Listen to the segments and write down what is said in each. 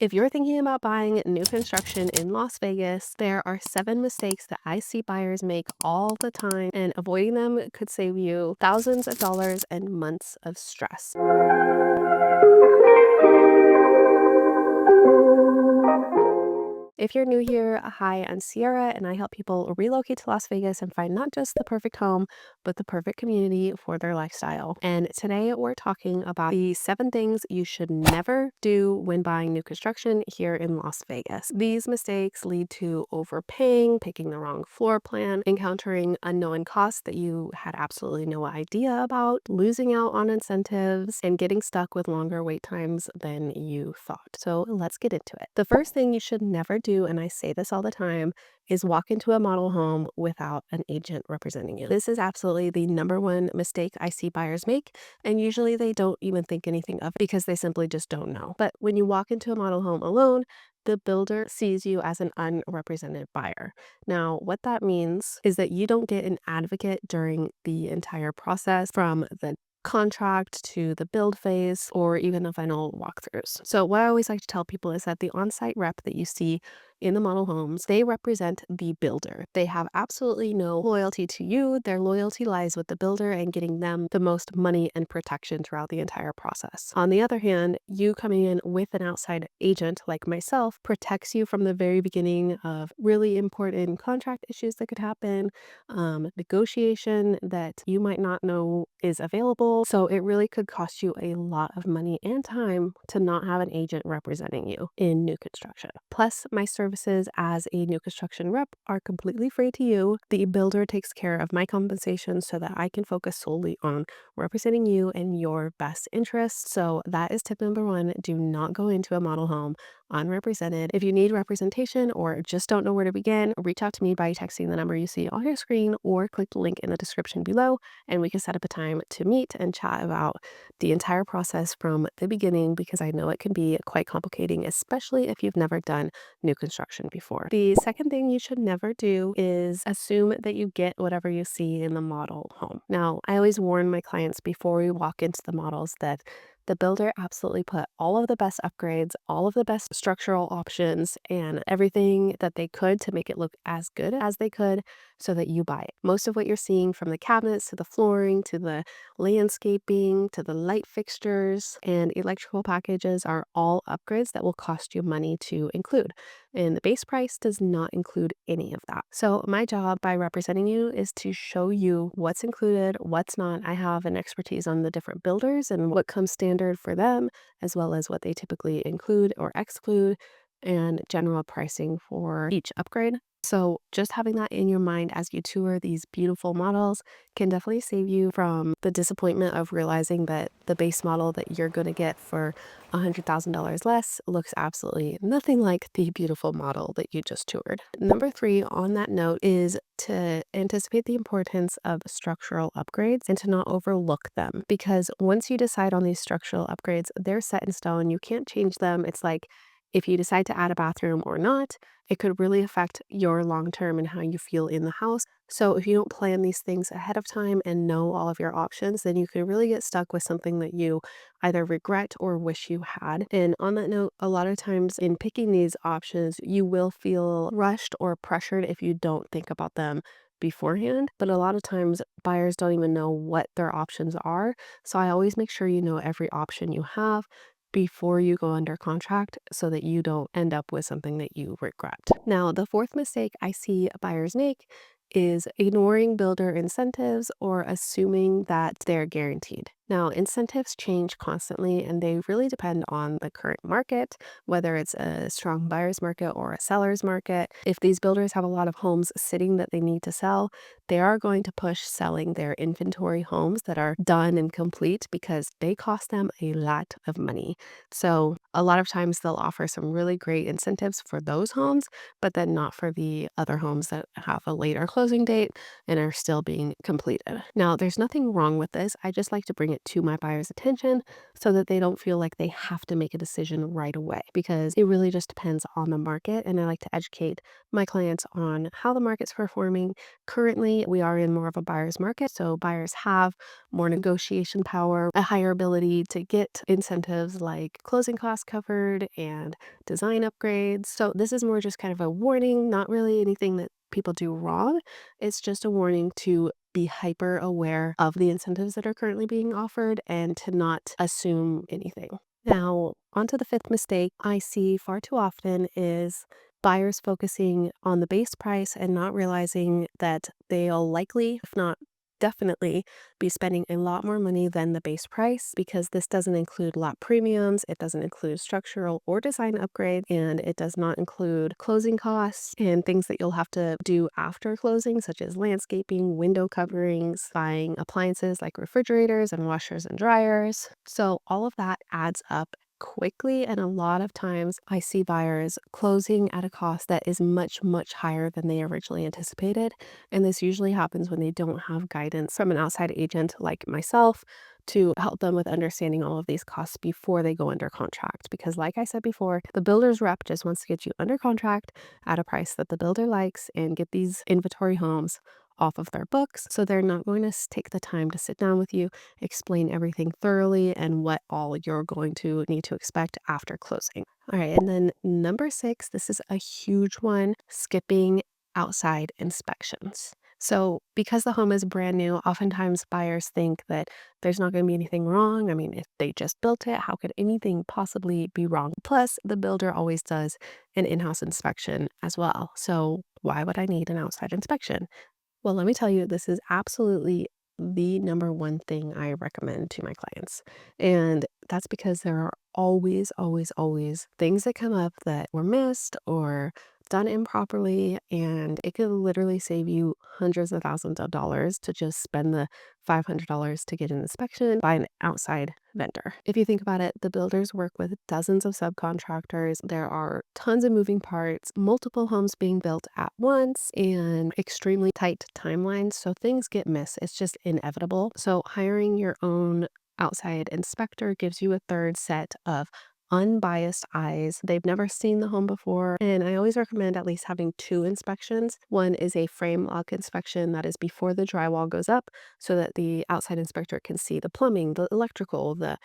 If you're thinking about buying new construction in Las Vegas, there are 7 mistakes that I see buyers make all the time, and avoiding them could save you thousands of dollars and months of stress. If you're new here, hi, I'm Sierra, and I help people relocate to Las Vegas and find not just the perfect home, but the perfect community for their lifestyle. And today we're talking about the 7 things you should never do when buying new construction here in Las Vegas. These mistakes lead to overpaying, picking the wrong floor plan, encountering unknown costs that you had absolutely no idea about, losing out on incentives, and getting stuck with longer wait times than you thought. So let's get into it. The first thing you should never do, and I say this all the time, is walk into a model home without an agent representing you. This is absolutely the number one mistake I see buyers make, and usually they don't even think anything of it because they simply just don't know. But when you walk into a model home alone, the builder sees you as an unrepresented buyer. Now, what that means is that you don't get an advocate during the entire process, from the contract to the build phase or even the final walkthroughs. So what I always like to tell people is that the on-site rep that you see in the model homes, they represent the builder. They have absolutely no loyalty to you. Their loyalty lies with the builder and getting them the most money and protection throughout the entire process. On the other hand, you coming in with an outside agent like myself protects you from the very beginning of really important contract issues that could happen, negotiation that you might not know is available. So it really could cost you a lot of money and time to not have an agent representing you in new construction. Plus, my services as a new construction rep are completely free to you. The builder takes care of my compensation so that I can focus solely on representing you and your best interests. So that is tip number one. Do not go into a model home unrepresented. If you need representation or just don't know where to begin, reach out to me by texting the number you see on your screen or click the link in the description below, and we can set up a time to meet and chat about the entire process from the beginning, because I know it can be quite complicating, especially if you've never done new construction before. The second thing you should never do is assume that you get whatever you see in the model home. Now, I always warn my clients before we walk into the models that the builder absolutely put all of the best upgrades, all of the best structural options, and everything that they could to make it look as good as they could so that you buy it. Most of what you're seeing, from the cabinets to the flooring to the landscaping to the light fixtures and electrical packages, are all upgrades that will cost you money to include. And the base price does not include any of that. So my job by representing you is to show you what's included, what's not. I have an expertise on the different builders and what comes standard for them, as well as what they typically include or exclude, and general pricing for each upgrade. So just having that in your mind as you tour these beautiful models can definitely save you from the disappointment of realizing that the base model that you're going to get for $100,000 less looks absolutely nothing like the beautiful model that you just toured. Number three on that note is to anticipate the importance of structural upgrades and to not overlook them, because once you decide on these structural upgrades, they're set in stone. You can't change them. It's like, if you decide to add a bathroom or not, it could really affect your long term and how you feel in the house. So if you don't plan these things ahead of time and know all of your options, then you could really get stuck with something that you either regret or wish you had. And on that note, a lot of times in picking these options, you will feel rushed or pressured if you don't think about them beforehand. But a lot of times buyers don't even know what their options are. So I always make sure you know every option you have before you go under contract so that you don't end up with something that you regret. Now, the fourth mistake I see buyers make is ignoring builder incentives or assuming that they're guaranteed. Now, incentives change constantly and they really depend on the current market, whether it's a strong buyer's market or a seller's market. If these builders have a lot of homes sitting that they need to sell, they are going to push selling their inventory homes that are done and complete because they cost them a lot of money. So a lot of times they'll offer some really great incentives for those homes, but then not for the other homes that have a later closing date and are still being completed. Now, there's nothing wrong with this. I just like to bring it it to my buyer's attention so that they don't feel like they have to make a decision right away, because it really just depends on the market. And I like to educate my clients on how the market's performing. Currently, we are in more of a buyer's market, so buyers have more negotiation power, a higher ability to get incentives like closing costs covered and design upgrades. So this is more just kind of a warning, not really anything that people do wrong. It's just a warning to be hyper aware of the incentives that are currently being offered and to not assume anything. Now, onto the fifth mistake I see far too often is buyers focusing on the base price and not realizing that they'll likely, if not definitely, be spending a lot more money than the base price, because this doesn't include lot premiums, it doesn't include structural or design upgrades, and it does not include closing costs and things that you'll have to do after closing, such as landscaping, window coverings, buying appliances like refrigerators and washers and dryers. So all of that adds up quickly, and a lot of times I see buyers closing at a cost that is much, much higher than they originally anticipated. And this usually happens when they don't have guidance from an outside agent like myself to help them with understanding all of these costs before they go under contract. Because, like I said before, the builder's rep just wants to get you under contract at a price that the builder likes and get these inventory homes off of their books. So they're not going to take the time to sit down with you, explain everything thoroughly, and what all you're going to need to expect after closing. All right, and then number six, this is a huge one: skipping outside inspections. So, because the home is brand new, oftentimes buyers think that there's not going to be anything wrong. I mean, if they just built it, how could anything possibly be wrong? Plus, the builder always does an in house inspection as well. So, why would I need an outside inspection? Well, let me tell you, this is absolutely the number one thing I recommend to my clients. And that's because there are always, always, always things that come up that were missed or done improperly. And it could literally save you hundreds of thousands of dollars to just spend the $500 to get an inspection by an outside vendor. If you think about it, the builders work with dozens of subcontractors. There are tons of moving parts, multiple homes being built at once, and extremely tight timelines. So things get missed. It's just inevitable. So hiring your own outside inspector gives you a third set of unbiased eyes. They've never seen the home before. And I always recommend at least having two inspections. One is a frame lock inspection that is before the drywall goes up, so that the outside inspector can see the plumbing, the electrical, the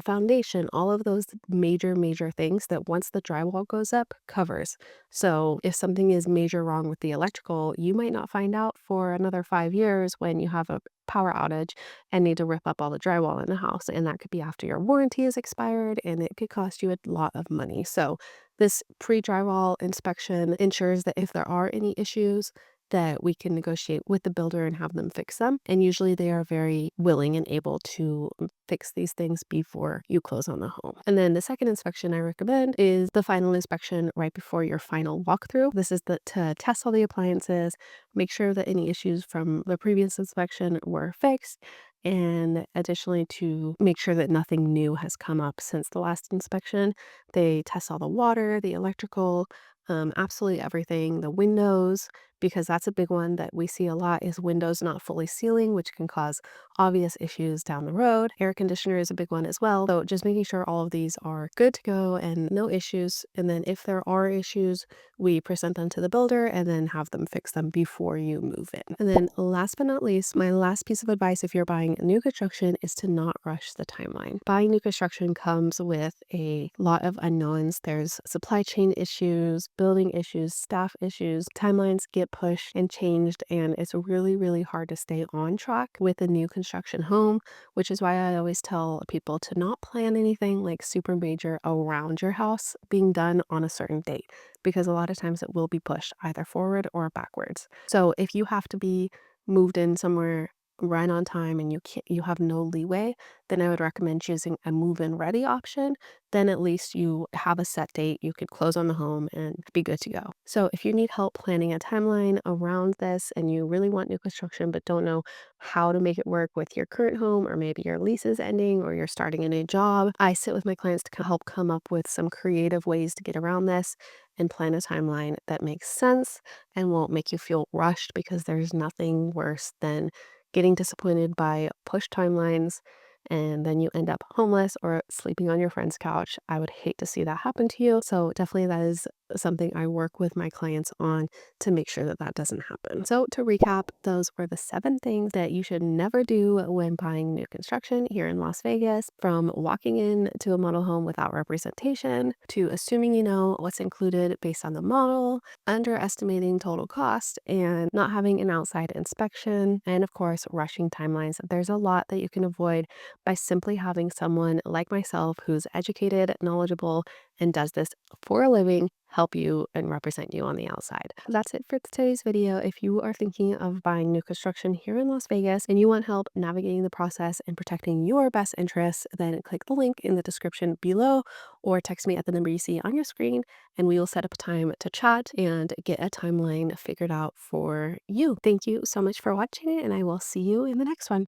foundation, all of those major, major things that once the drywall goes up, covers. So if something is major wrong with the electrical, you might not find out for another 5 years when you have a power outage and need to rip up all the drywall in the house. And that could be after your warranty is expired, and it could cost you a lot of money. So this pre-drywall inspection ensures that if there are any issues, that we can negotiate with the builder and have them fix them. And usually they are very willing and able to fix these things before you close on the home. And then the second inspection I recommend is the final inspection right before your final walkthrough. This is to test all the appliances, make sure that any issues from the previous inspection were fixed, and additionally to make sure that nothing new has come up since the last inspection. They test all the water, the electrical, absolutely everything, the windows, because that's a big one that we see a lot is windows not fully sealing, which can cause obvious issues down the road. Air conditioner is a big one as well. So just making sure all of these are good to go and no issues. And then if there are issues, we present them to the builder and then have them fix them before you move in. And then last but not least, my last piece of advice if you're buying new construction is to not rush the timeline. Buying new construction comes with a lot of unknowns. There's supply chain issues, building issues, staff issues. Timelines get pushed and changed, and it's really, really hard to stay on track with a new construction home, which is why I always tell people to not plan anything like super major around your house being done on a certain date, because a lot of times it will be pushed either forward or backwards. So if you have to be moved in somewhere right on time and you have no leeway, then I would recommend choosing a move-in ready option. Then at least you have a set date, you could close on the home and be good to go. So if you need help planning a timeline around this and you really want new construction but don't know how to make it work with your current home, or maybe your lease is ending or you're starting a new job, I sit with my clients to help come up with some creative ways to get around this and plan a timeline that makes sense and won't make you feel rushed, because there's nothing worse than getting disappointed by push timelines and then you end up homeless or sleeping on your friend's couch. I would hate to see that happen to you. So definitely that is something I work with my clients on to make sure that that doesn't happen. So to recap, those were the 7 things that you should never do when buying new construction here in Las Vegas, from walking into a model home without representation, to assuming you know what's included based on the model, underestimating total cost, and not having an outside inspection, and of course, rushing timelines. There's a lot that you can avoid by simply having someone like myself who's educated, knowledgeable, and does this for a living help you and represent you on the outside. That's it for today's video. If you are thinking of buying new construction here in Las Vegas and you want help navigating the process and protecting your best interests, then click the link in the description below or text me at the number you see on your screen, and we will set up a time to chat and get a timeline figured out for you. Thank you so much for watching, and I will see you in the next one.